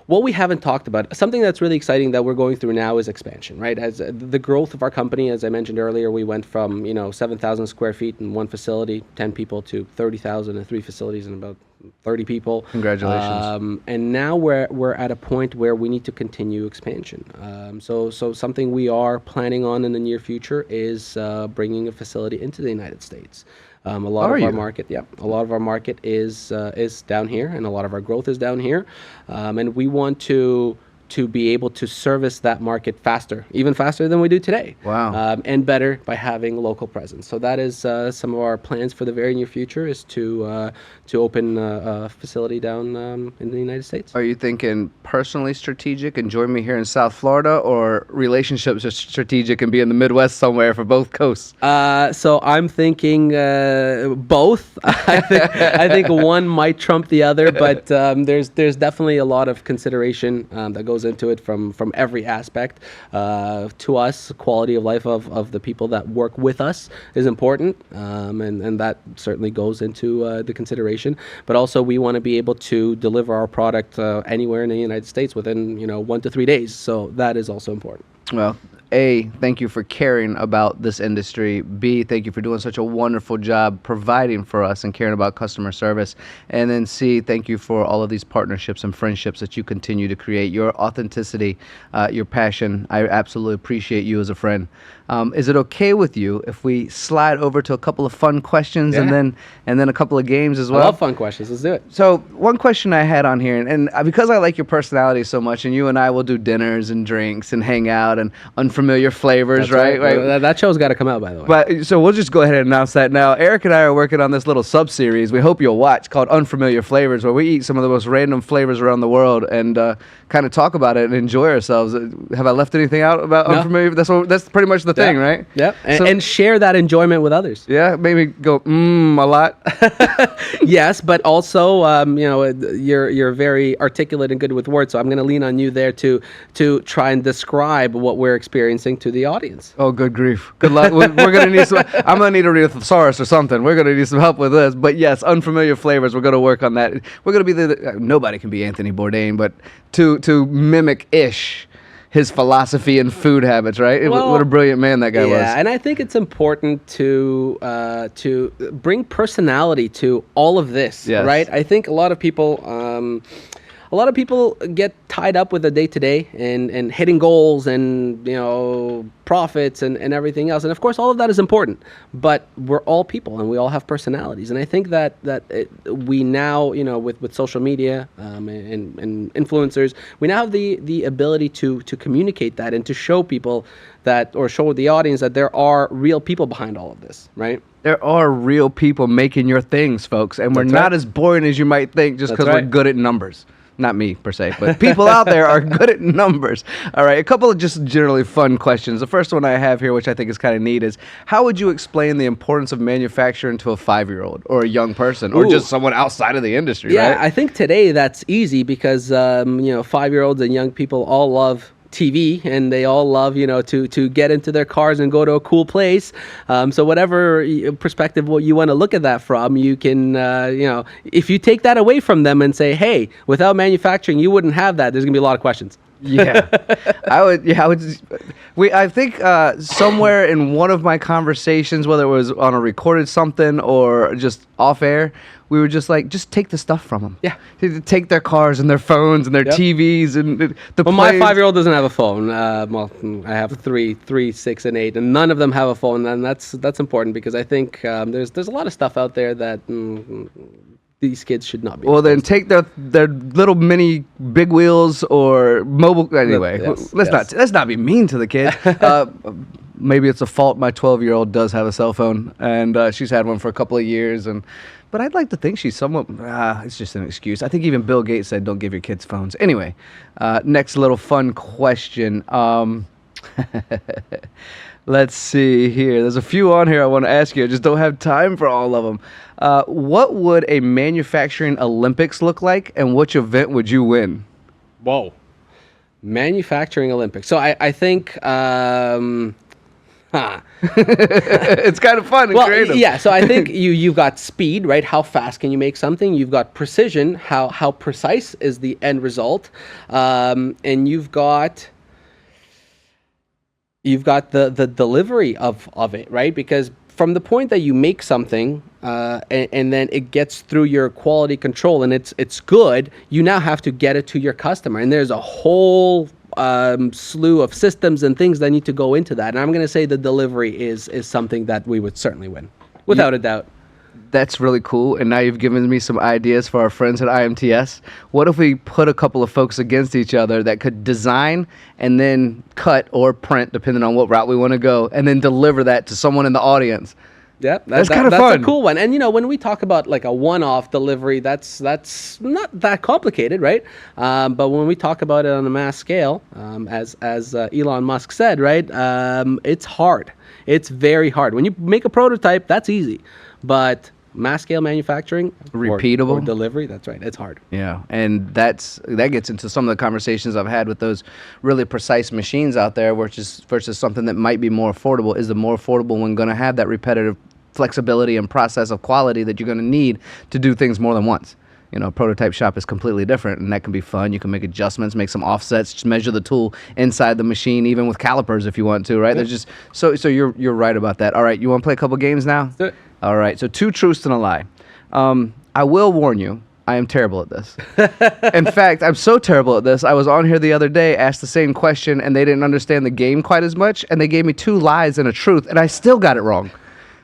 what we haven't talked about, something that's really exciting that we're going through now is expansion, right? As the growth of our company, as I mentioned earlier, we went from 7,000 square feet in one facility, 10 people, to 30,000 in 3 facilities and about 30 people. Congratulations. And now we're at a point where we need to continue expansion. So something we are planning on in the near future is bringing a facility into the United States. A lot of our market is down here, and a lot of our growth is down here, and we want to be able to service that market faster, even faster than we do today. Wow. And better by having local presence. So that is some of our plans for the very near future, is to open a facility down in the United States. Are you thinking personally strategic and join me here in South Florida, or relationships are strategic and be in the Midwest somewhere for both coasts? So I'm thinking both. I think one might trump the other, but there's definitely a lot of consideration that goes into it from every aspect. To us, quality of life of the people that work with us is important, and that certainly goes into the consideration. But also, we want to be able to deliver our product anywhere in the United States within 1 to 3 days. So that is also important. Well, A, thank you for caring about this industry. B, thank you for doing such a wonderful job providing for us and caring about customer service. And then C, thank you for all of these partnerships and friendships that you continue to create. Your authenticity, your passion, I absolutely appreciate you as a friend. Is it okay with you if we slide over to a couple of fun questions and then a couple of games as well? I love fun questions. Let's do it. So one question I had on here, and because I like your personality so much, and you and I will do dinners and drinks and hang out and unfamiliar flavors, That's right? That show's got to come out, by the way. But so we'll just go ahead and announce that now. Eric and I are working on this little sub-series we hope you'll watch, called Unfamiliar Flavors, where we eat some of the most random flavors around the world and kind of talk about it and enjoy ourselves. Have I left anything out about No. unfamiliar? That's pretty much the thing, right? Yep. So- And share that enjoyment with others. Yeah, maybe go a lot. Yes, but also, you're very articulate and good with words, so I'm going to lean on you there to try and describe what we're experiencing to the audience. Oh, good grief. Good luck. We're going to need some. I'm going to need a read a thesaurus or something. We're going to need some help with this. But yes, unfamiliar flavors. We're going to work on that. We're going to be nobody can be Anthony Bourdain, but to mimic-ish his philosophy and food habits, right? Well, what a brilliant man that guy was. Yeah, and I think it's important to bring personality to all of this, Yes. right? I think a lot of people get tied up with the day-to-day and hitting goals and profits and everything else, and of course all of that is important. But we're all people and we all have personalities, and I think that we now with social media and influencers, we now have the ability to communicate that and to show people that, or show the audience that there are real people behind all of this, right? There are real people making your things, folks, and we're That's not right. as boring as you might think just That's because we're right. good at numbers. Not me, per se, but people out there are good at numbers. All right, a couple of just generally fun questions. The first one I have here, which I think is kind of neat, is how would you explain the importance of manufacturing to a 5-year-old or a young person or Ooh. just someone outside of the industry, Yeah, right? I think today that's easy because 5-year-olds and young people all love TV, and they all love to get into their cars and go to a cool place. So whatever perspective you want to look at that from, you can if you take that away from them and say, hey, without manufacturing you wouldn't have that, there's gonna be a lot of questions. Yeah, I would. I think somewhere in one of my conversations, whether it was on a recorded something or just off air, we were just like, just take the stuff from them. Yeah. Take their cars and their phones and their Yep. TVs and the. Well, my planes. 5-year-old doesn't have a phone. I have 3, 6, and 8, and none of them have a phone, and that's important because I think there's a lot of stuff out there that these kids should not be. Well, then take their little mini big wheels or mobile. Anyway, Yes, let's not be mean to the kid. Maybe it's a fault. My 12-year-old does have a cell phone, and she's had one for a couple of years. But I'd like to think she's somewhat. It's just an excuse. I think even Bill Gates said, "Don't give your kids phones." Anyway, next little fun question. Let's see here. There's a few on here I want to ask you. I just don't have time for all of them. What would a manufacturing Olympics look like, and which event would you win? Whoa. Manufacturing Olympics. So I think It's kind of fun and creative. Yeah. So I think you've got speed, right? How fast can you make something? You've got precision. How precise is the end result? And you've got the delivery of it, right? Because from the point that you make something and then it gets through your quality control and it's good, you now have to get it to your customer, and there's a whole slew of systems and things that need to go into that. And I'm going to say the delivery is something that we would certainly win, without a doubt. That's really cool. And now you've given me some ideas for our friends at IMTS. What if we put a couple of folks against each other that could design and then cut or print, depending on what route we want to go, and then deliver that to someone in the audience? Yeah, that's kind of fun. That's a cool one. And when we talk about like a one-off delivery, that's not that complicated, right? But when we talk about it on a mass scale, as Elon Musk said, right, it's hard. It's very hard. When you make a prototype, that's easy, but mass scale manufacturing, repeatable or delivery, that's right, it's hard. Yeah, and that gets into some of the conversations I've had with those really precise machines out there, versus something that might be more affordable. Is the more affordable one going to have that repetitive flexibility and process of quality that you're going to need to do things more than once? A prototype shop is completely different, and that can be fun. You can make adjustments, make some offsets, just measure the tool inside the machine, even with calipers if you want to, right? Yeah. There's just so you're right about that. All right, you want to play a couple games now? Let's do it. All right, so 2 truths and a lie. I will warn you, I am terrible at this. In fact, I'm so terrible at this, I was on here the other day, asked the same question, and they didn't understand the game quite as much, and they gave me 2 lies and a truth, and I still got it wrong.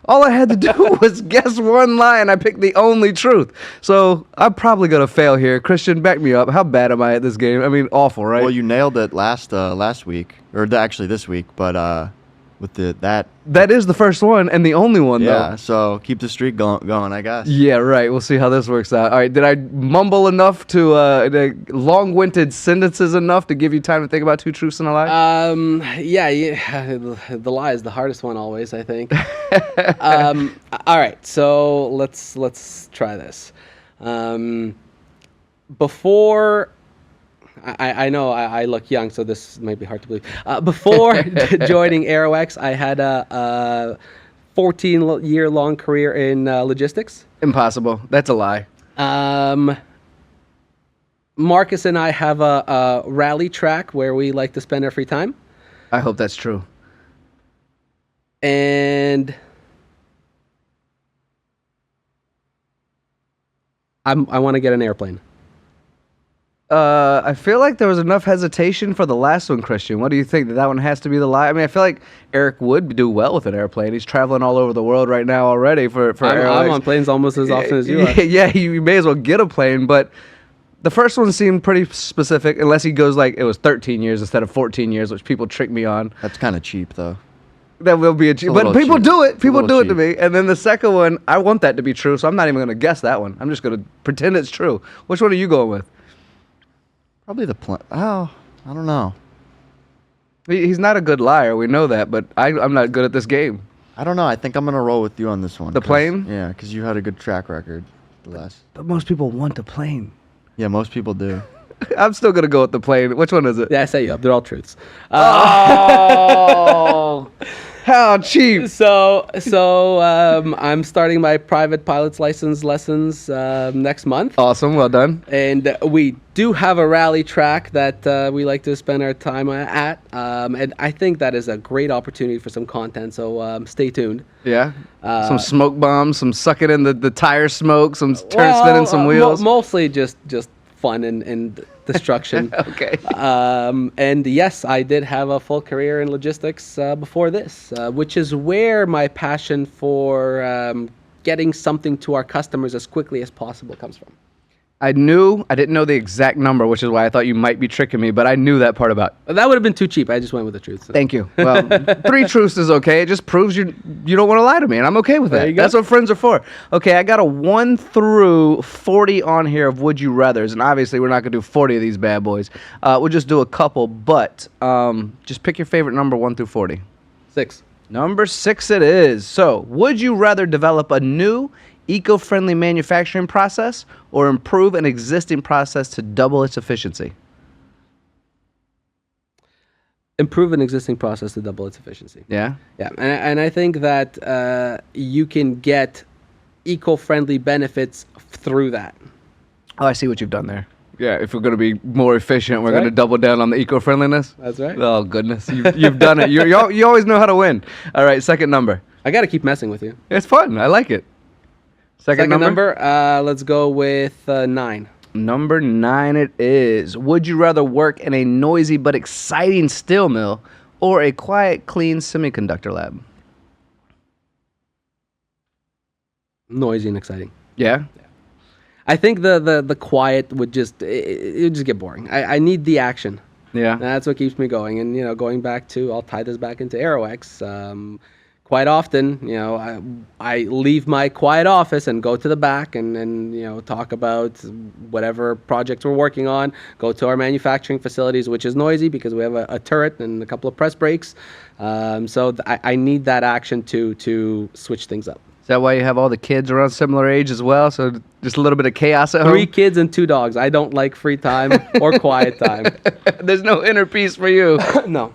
All I had to do was guess one lie, and I picked the only truth. So I'm probably going to fail here. Christian, back me up. How bad am I at this game? I mean, awful, right? Well, you nailed it last week, or actually this week, but with that is the first one and the only one, though. Yeah, so keep the streak going, I guess. Yeah, right. We'll see how this works out. All right, did I mumble enough to the long-winded sentences enough to give you time to think about 2 truths and a lie? Yeah, the lie is the hardest one always, I think. All right, so let's try this. Before I know I look young, so this might be hard to believe. Before joining Aeroex, I had a 14-year-long career in logistics. Impossible. That's a lie. Marcus and I have a rally track where we like to spend our free time. I hope that's true. And I want to get an airplane. I feel like there was enough hesitation for the last one, Christian. What do you think? That one has to be the lie? I mean, I feel like Erik would do well with an airplane. He's traveling all over the world right now already for I'm on planes almost as often as you are. Yeah, you may as well get a plane, but the first one seemed pretty specific, unless he goes like it was 13 years instead of 14 years, which people trick me on. That's kind of cheap, though. That will be a cheap, but people do it. People do it to me. And then the second one, I want that to be true, so I'm not even going to guess that one. I'm just going to pretend it's true. Which one are you going with? Probably the plane. Oh, I don't know. He's not a good liar. We know that, but I'm not good at this game. I don't know. I think I'm going to roll with you on this one. The plane? Yeah, because you had a good track record. But most people want the plane. Yeah, most people do. I'm still going to go with the plane. Which one is it? Yeah, I set you up. They're all truths. Oh, how cheap. So I'm starting my private pilot's license lessons next month. Awesome. Well done. And we do have a rally track that we like to spend our time at. And I think that is a great opportunity for some content. So stay tuned. Yeah. Some smoke bombs, some sucking in the tire smoke, some spinning some wheels. Mostly just fun and destruction. Okay. And yes, I did have a full career in logistics before this, which is where my passion for getting something to our customers as quickly as possible comes from. I didn't know the exact number, which is why I thought you might be tricking me, but I knew that part about. That would have been too cheap. I just went with the truth. So. Thank you. Well, 3 truths is okay. It just proves you don't want to lie to me, and I'm okay with that. There you go. That's what friends are for. Okay, I got a 1 through 40 on here of would you rathers, and obviously we're not gonna do 40 of these bad boys. We'll just do a couple, but just pick your favorite number 1 through 40. 6. Number 6 it is. So, would you rather develop a new eco-friendly manufacturing process or improve an existing process to double its efficiency? Improve an existing process to double its efficiency. Yeah. Yeah, and I think that you can get eco-friendly benefits through that. Oh, I see what you've done there. Yeah, if we're going to be more efficient, we're That's going to right. double down on the eco-friendliness. That's right. Oh, goodness. You've done it. You always know how to win. All right, second number. I got to keep messing with you. It's fun. I like it. Second number? Let's go with 9. Number 9 it is. Would you rather work in a noisy but exciting steel mill or a quiet, clean semiconductor lab? Noisy and exciting. Yeah? I think the quiet would just it would just get boring. I need the action. Yeah. That's what keeps me going. And going back to, I'll tie this back into Aeroex. Quite often, I leave my quiet office and go to the back and talk about whatever projects we're working on. Go to our manufacturing facilities, which is noisy because we have a turret and a couple of press brakes. I need that action to switch things up. Is that why you have all the kids around similar age as well? So just a little bit of chaos at 3 home? kids and 2 dogs. I don't like free time or quiet time. There's no inner peace for you. No.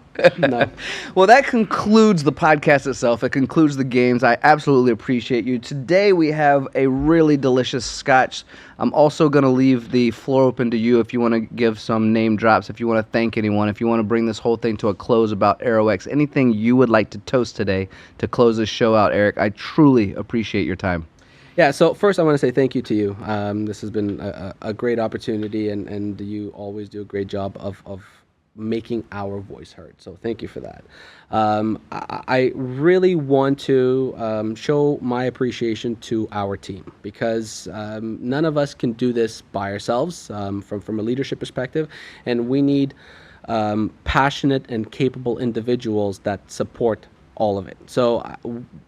Well, that concludes the podcast itself. It concludes the games. I absolutely appreciate you. Today we have a really delicious scotch. I'm also going to leave the floor open to you if you want to give some name drops, if you want to thank anyone, if you want to bring this whole thing to a close about Aeroex, anything you would like to toast today to close this show out, Erik. I truly appreciate your time. Yeah, so first I want to say thank you to you. This has been a great opportunity, and you always do a great job of making our voice heard. So thank you for that. I really want to show my appreciation to our team because none of us can do this by ourselves from a leadership perspective, and we need passionate and capable individuals that support all of it. So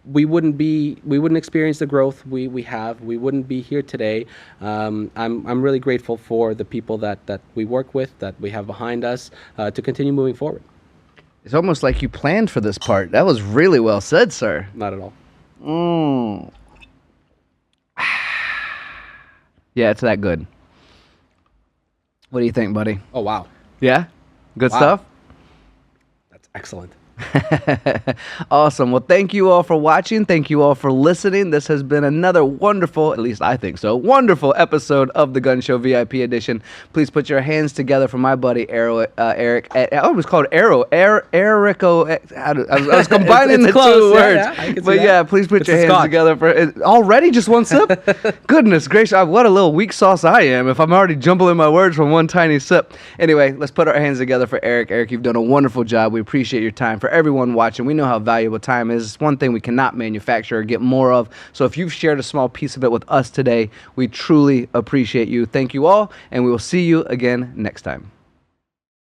we wouldn't experience the growth we have. We wouldn't be here today. I'm really grateful for the people that we work with, that we have behind us, to continue moving forward. It's almost like you planned for this part. That was really well said, sir. Not at all. Yeah, it's that good. What do you think, buddy? Oh, wow. Yeah? Good Wow. stuff? That's excellent. Awesome. Well, thank you all for watching. Thank you all for listening. This has been another wonderful, at least I think so, wonderful episode of the Gun Show VIP edition. Please put your hands together for my buddy Erik. I almost called Aero. Erico. I was combining It's the close. two Yeah, words. yeah, I can see But that. yeah, please put It's your a hands Scotch. together for already just one sip. Goodness gracious, what a little weak sauce I am if I'm already jumbling my words from one tiny sip. Anyway, let's put our hands together for Erik. Erik, you've done a wonderful job. We appreciate your time. For everyone watching, we know how valuable time is. It's one thing we cannot manufacture or get more of. So if you've shared a small piece of it with us today, we truly appreciate you. Thank you all, and we will see you again next time.